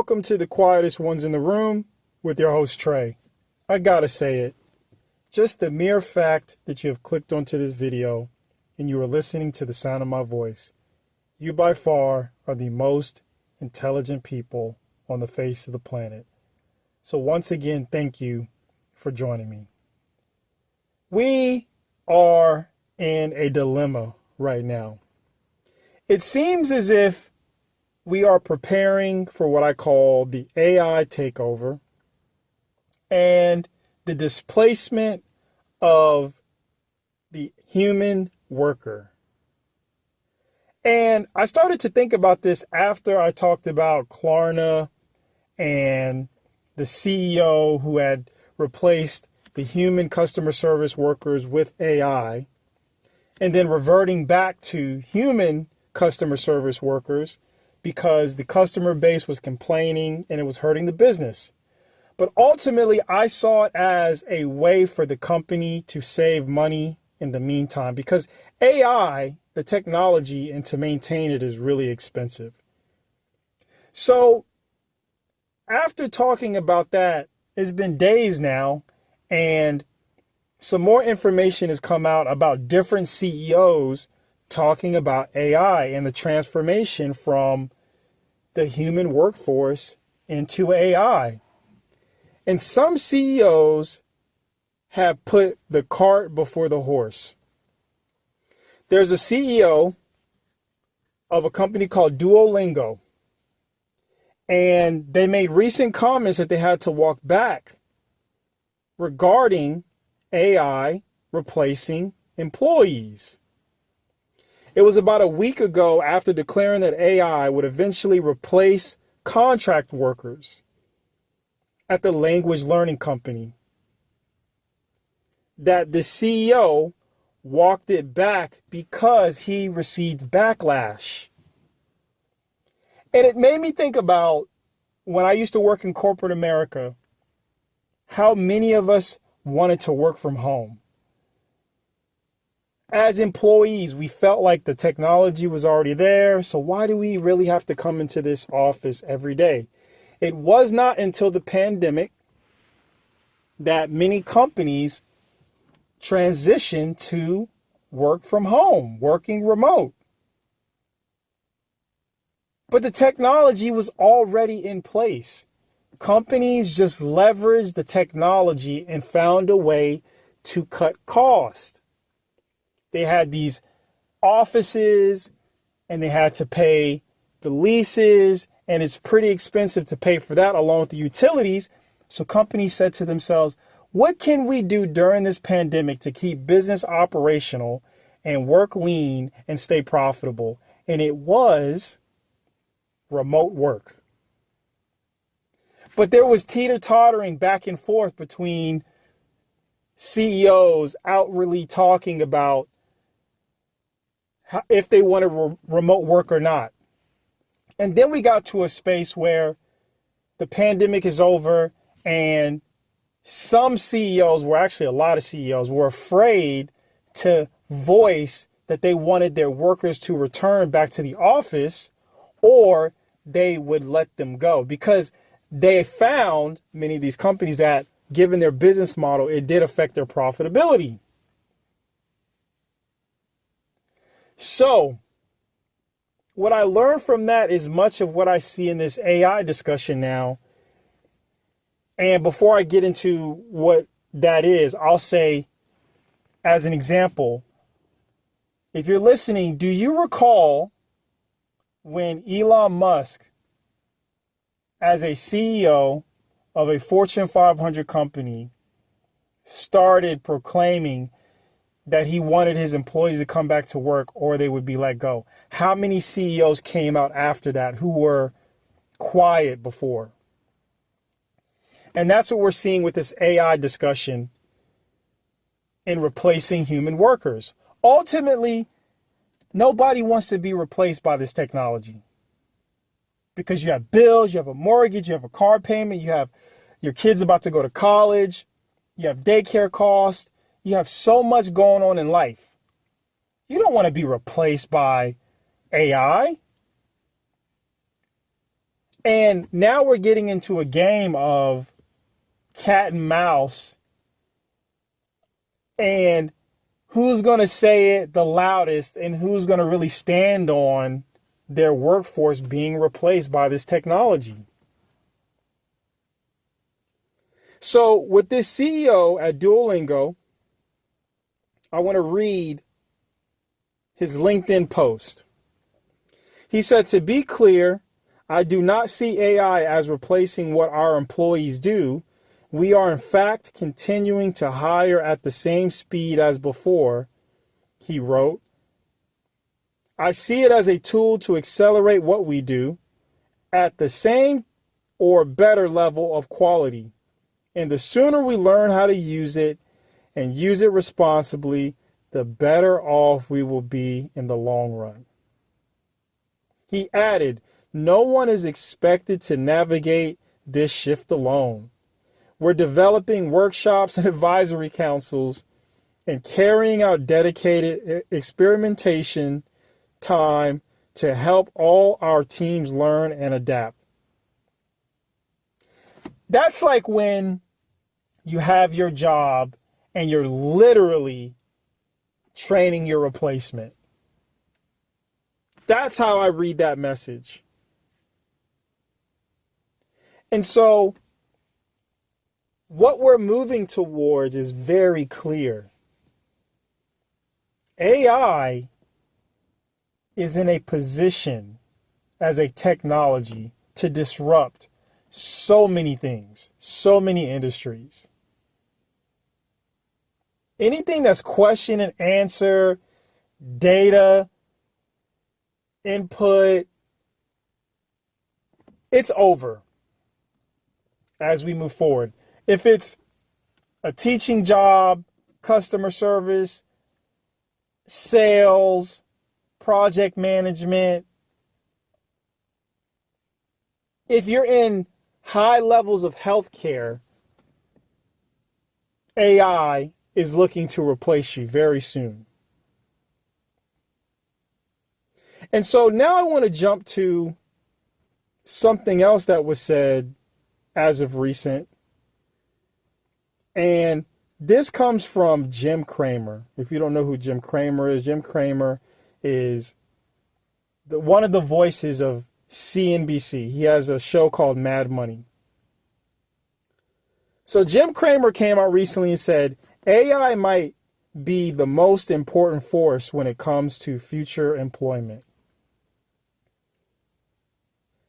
Welcome to the quietest ones in the room with your host, Trey. I gotta say it. Just the mere fact that you have clicked onto this video and you are listening to the sound of my voice, you by far are the most intelligent people on the face of the planet. So once again, thank you for joining me. We are in a dilemma right now. It seems as if we are preparing for what I call the AI takeover and the displacement of the human worker. And I started to think about this after I talked about Klarna and the CEO who had replaced the human customer service workers with AI, and then reverting back to human customer service workers because the customer base was complaining and it was hurting the business. But ultimately, I saw it as a way for the company to save money in the meantime, because AI, the technology, and to maintain it is really expensive. So after talking about that, it's been days now, and some more information has come out about different CEOs talking about AI and the transformation from the human workforce into AI. And some CEOs have put the cart before the horse. There's a CEO of a company called Duolingo, and they made recent comments that they had to walk back regarding AI replacing employees. It was about a week ago, after declaring that AI would eventually replace contract workers at the language learning company, that the CEO walked it back because he received backlash. And it made me think about when I used to work in corporate America, how many of us wanted to work from home. As employees, we felt like the technology was already there, so why do we really have to come into this office every day? It was not until the pandemic that many companies transitioned to work from home, working remote. But the technology was already in place. Companies just leveraged the technology and found a way to cut costs. They had these offices and they had to pay the leases, and it's pretty expensive to pay for that along with the utilities. So companies said to themselves, what can we do during this pandemic to keep business operational and work lean and stay profitable? And it was remote work. But there was teeter-tottering back and forth between CEOs outwardly talking about if they wanted remote work or not. And then we got to a space where the pandemic is over, and some CEOs were actually a lot of CEOs were afraid to voice that they wanted their workers to return back to the office, or they would let them go, because they found, many of these companies, that given their business model, it did affect their profitability. So what I learned from that is much of what I see in this AI discussion now. And before I get into what that is, I'll say, as an example, if you're listening, do you recall when Elon Musk, as a CEO of a Fortune 500 company, started proclaiming that he wanted his employees to come back to work or they would be let go? How many CEOs came out after that who were quiet before? And that's what we're seeing with this AI discussion in replacing human workers. Ultimately, nobody wants to be replaced by this technology, because you have bills, you have a mortgage, you have a car payment, you have your kids about to go to college, you have daycare costs, you have so much going on in life. You don't want to be replaced by AI. And now we're getting into a game of cat and mouse, and who's going to say it the loudest and who's going to really stand on their workforce being replaced by this technology. So with this CEO at Duolingo, I want to read his LinkedIn post. He said, "To be clear, I do not see AI as replacing what our employees do. We are in fact continuing to hire at the same speed as before," he wrote. "I see it as a tool to accelerate what we do at the same or better level of quality. And the sooner we learn how to use it and use it responsibly, the better off we will be in the long run." He added, "No one is expected to navigate this shift alone. We're developing workshops and advisory councils and carrying out dedicated experimentation time to help all our teams learn and adapt." That's like when you have your job and you're literally training your replacement. That's how I read that message. And so what we're moving towards is very clear. AI is in a position as a technology to disrupt so many things, so many industries. Anything that's question and answer, data, input, it's over as we move forward. If it's a teaching job, customer service, sales, project management, if you're in high levels of healthcare, AI is looking to replace you very soon. And so now I want to jump to something else that was said as of recent. And this comes from Jim Cramer. If you don't know who Jim Cramer is, Jim Cramer is one of the voices of CNBC. He has a show called Mad Money. So Jim Cramer came out recently and said, AI might be the most important force when it comes to future employment.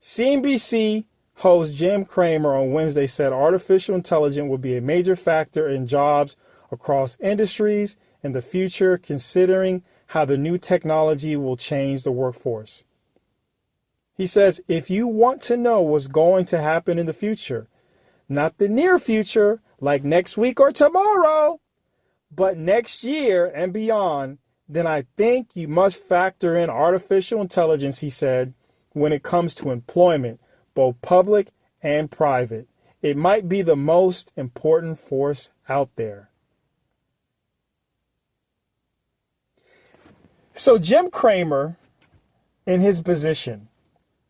CNBC host Jim Cramer on Wednesday said artificial intelligence will be a major factor in jobs across industries in the future, considering how the new technology will change the workforce. He says, if you want to know what's going to happen in the future, not the near future, like next week or tomorrow, but next year and beyond, then I think you must factor in artificial intelligence, he said, when it comes to employment, both public and private. It might be the most important force out there. So Jim Cramer, in his position,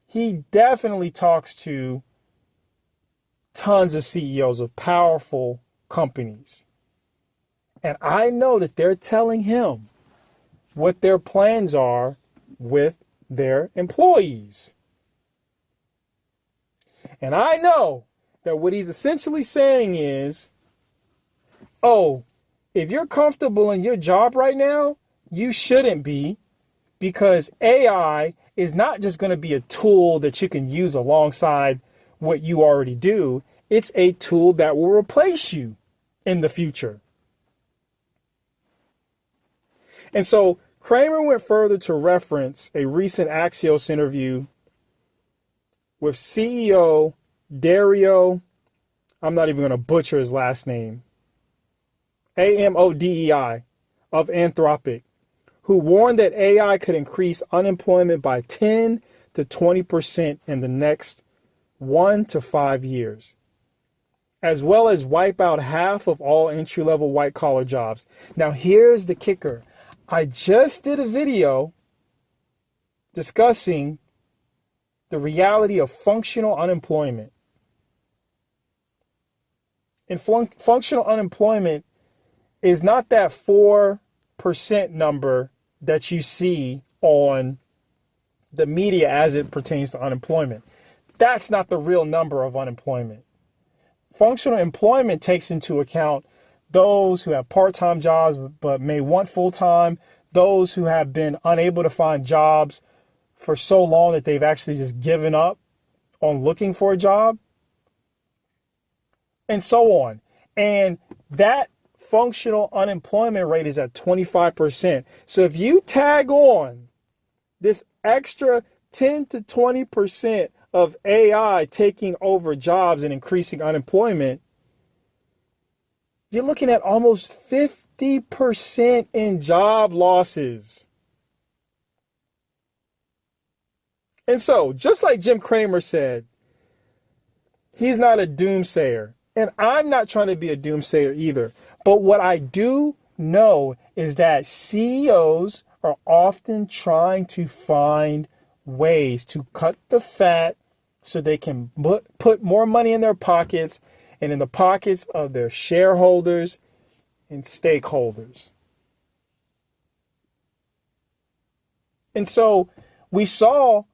he definitely talks to tons of CEOs of powerful companies. And I know that they're telling him what their plans are with their employees. And I know that what he's essentially saying is, oh, if you're comfortable in your job right now, you shouldn't be, because AI is not just going to be a tool that you can use alongside what you already do. It's a tool that will replace you in the future. And so Cramer went further to reference a recent Axios interview with CEO Dario, I'm not even going to butcher his last name, Amodei, of Anthropic, who warned that AI could increase unemployment by 10 to 20% in the next 1 to 5 years, as well as wipe out half of all entry-level white-collar jobs. Now, here's the kicker. I just did a video discussing the reality of functional unemployment. And functional unemployment is not that 4% number that you see on the media as it pertains to unemployment. That's not the real number of unemployment. Functional employment takes into account those who have part-time jobs but may want full-time, those who have been unable to find jobs for so long that they've actually just given up on looking for a job, and so on. And that functional unemployment rate is at 25%. So if you tag on this extra 10 to 20% of AI taking over jobs and increasing unemployment, you're looking at almost 50% in job losses. And so, just like Jim Cramer said, he's not a doomsayer. And I'm not trying to be a doomsayer either. But what I do know is that CEOs are often trying to find ways to cut the fat so they can put more money in their pockets and in the pockets of their shareholders and stakeholders. And so we saw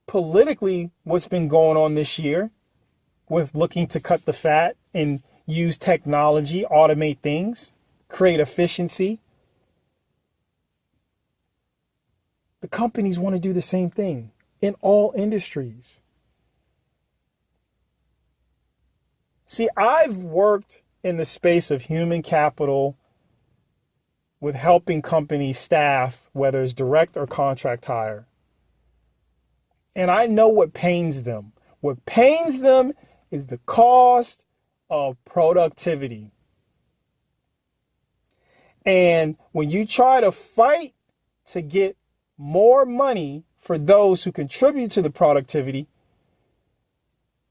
politically what's been going on this year with looking to cut the fat and use technology, automate things, create efficiency. The companies want to do the same thing in all industries. See, I've worked in the space of human capital with helping companies staff, whether it's direct or contract hire. And I know what pains them. What pains them is the cost of productivity. And when you try to fight to get more money for those who contribute to the productivity,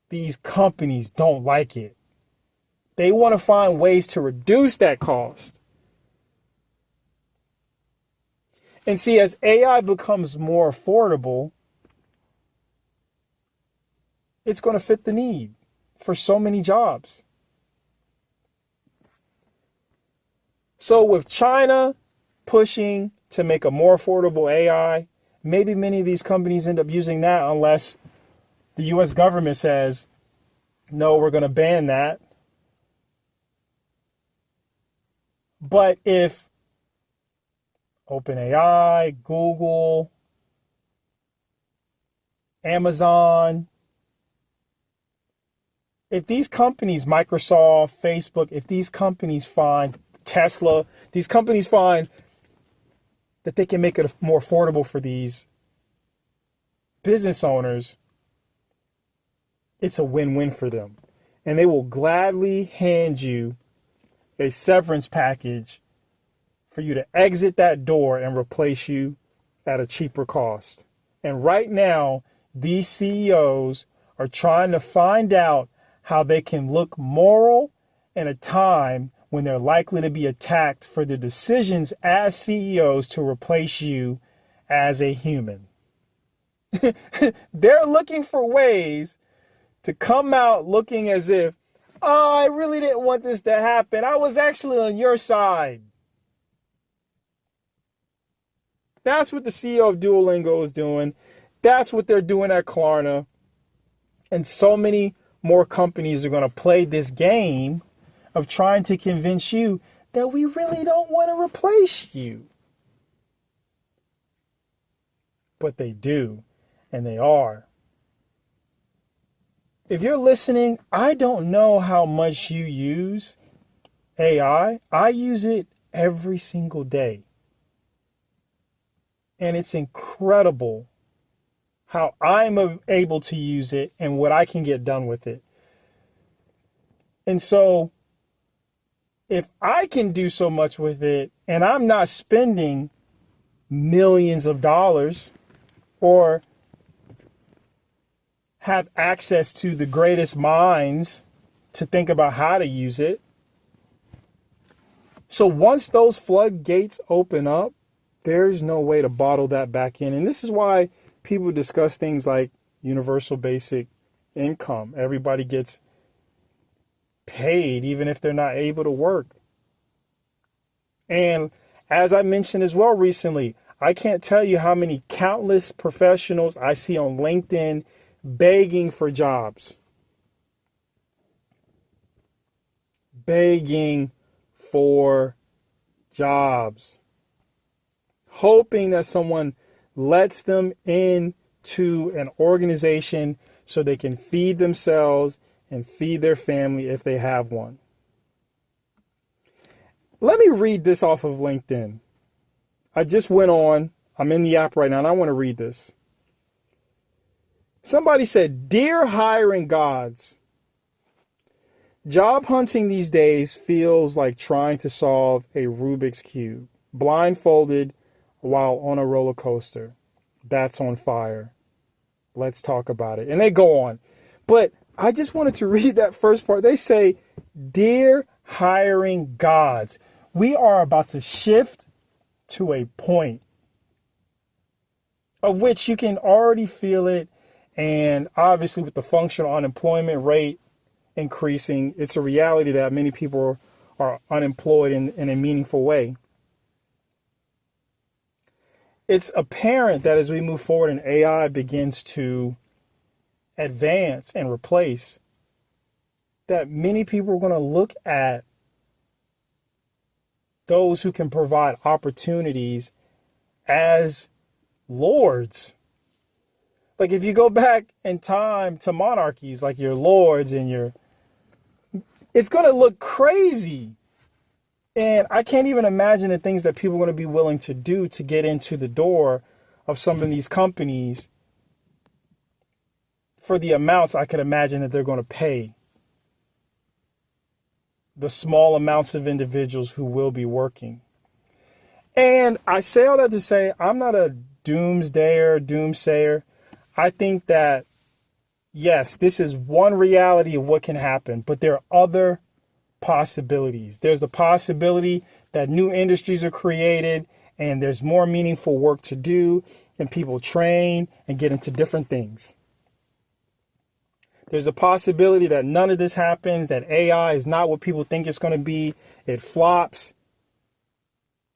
these companies don't like it. They want to find ways to reduce that cost. And see, as AI becomes more affordable, it's going to fit the need for so many jobs. So with China pushing to make a more affordable AI, maybe many of these companies end up using that unless the US government says, no, we're going to ban that. But if OpenAI, Google, Amazon, if these companies, Microsoft, Facebook, if these companies find Tesla, these companies find that they can make it more affordable for these business owners, it's a win-win for them. And they will gladly hand you a severance package for you to exit that door and replace you at a cheaper cost. And right now, these CEOs are trying to find out how they can look moral in a time when they're likely to be attacked for their decisions as CEOs to replace you as a human. They're looking for ways to come out looking as if, oh, I really didn't want this to happen. I was actually on your side. That's what the CEO of Duolingo is doing. That's what they're doing at Klarna. And so many more companies are going to play this game of trying to convince you that we really don't want to replace you. But they do, and they are. If you're listening, I don't know how much you use AI. I use it every single day. And it's incredible how I'm able to use it and what I can get done with it. And so, if I can do so much with it and I'm not spending millions of dollars or have access to the greatest minds to think about how to use it. So once those floodgates open up, there's no way to bottle that back in. And this is why people discuss things like universal basic income. Everybody gets paid even if they're not able to work. And as I mentioned as well recently, I can't tell you how many countless professionals I see on LinkedIn begging for jobs. Begging for jobs. Hoping that someone lets them into an organization so they can feed themselves and feed their family if they have one. Let me read this off of LinkedIn. I just went on. I'm in the app right now and I want to read this. Somebody said, "Dear hiring gods, job hunting these days feels like trying to solve a Rubik's Cube, blindfolded while on a roller coaster. That's on fire. Let's talk about it." And they go on. But I just wanted to read that first part. They say, "Dear hiring gods, we are about to shift to a point of which you can already feel it. And obviously with the functional unemployment rate increasing, it's a reality that many people are unemployed in a meaningful way. It's apparent that as we move forward and AI begins to advance and replace, that many people are going to look at those who can provide opportunities as lords. Like if you go back in time to monarchies, like your lords and it's going to look crazy. And I can't even imagine the things that people are going to be willing to do to get into the door of some of these companies for the amounts I could imagine that they're going to pay the small amounts of individuals who will be working. And I say all that to say, I'm not a doomsayer. I think that, yes, this is one reality of what can happen, but there are other possibilities. There's the possibility that new industries are created and there's more meaningful work to do and people train and get into different things. There's a possibility that none of this happens, that AI is not what people think it's going to be. It flops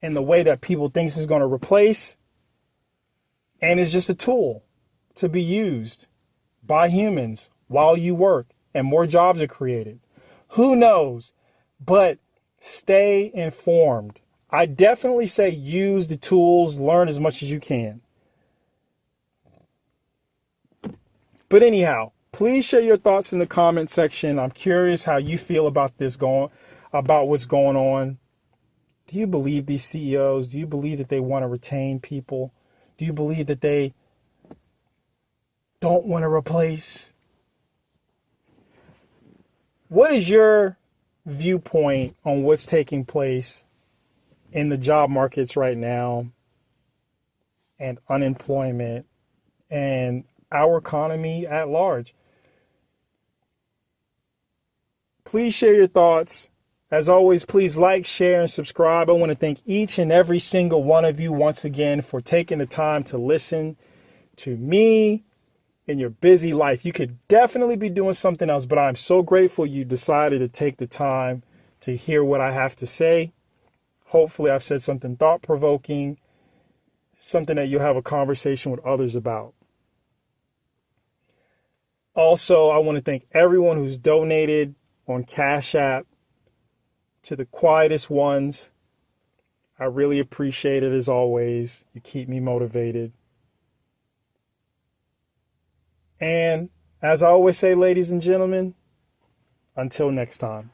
in the way that people think it's going to replace. And it's just a tool to be used by humans while you work and more jobs are created. Who knows? But stay informed. I definitely say use the tools, learn as much as you can. But anyhow, please share your thoughts in the comment section. I'm curious how you feel about about what's going on. Do you believe these CEOs? Do you believe that they want to retain people? Do you believe that they don't want to replace? What is your viewpoint on what's taking place in the job markets right now and unemployment and our economy at large? Please share your thoughts. As always, please like, share, and subscribe. I want to thank each and every single one of you once again for taking the time to listen to me in your busy life. You could definitely be doing something else, but I'm so grateful you decided to take the time to hear what I have to say. Hopefully I've said something thought-provoking, something that you'll have a conversation with others about. Also, I want to thank everyone who's donated on CashApp to the QuietestOnes. I really appreciate it as always. You keep me motivated. And as I always say, ladies and gentlemen, until next time.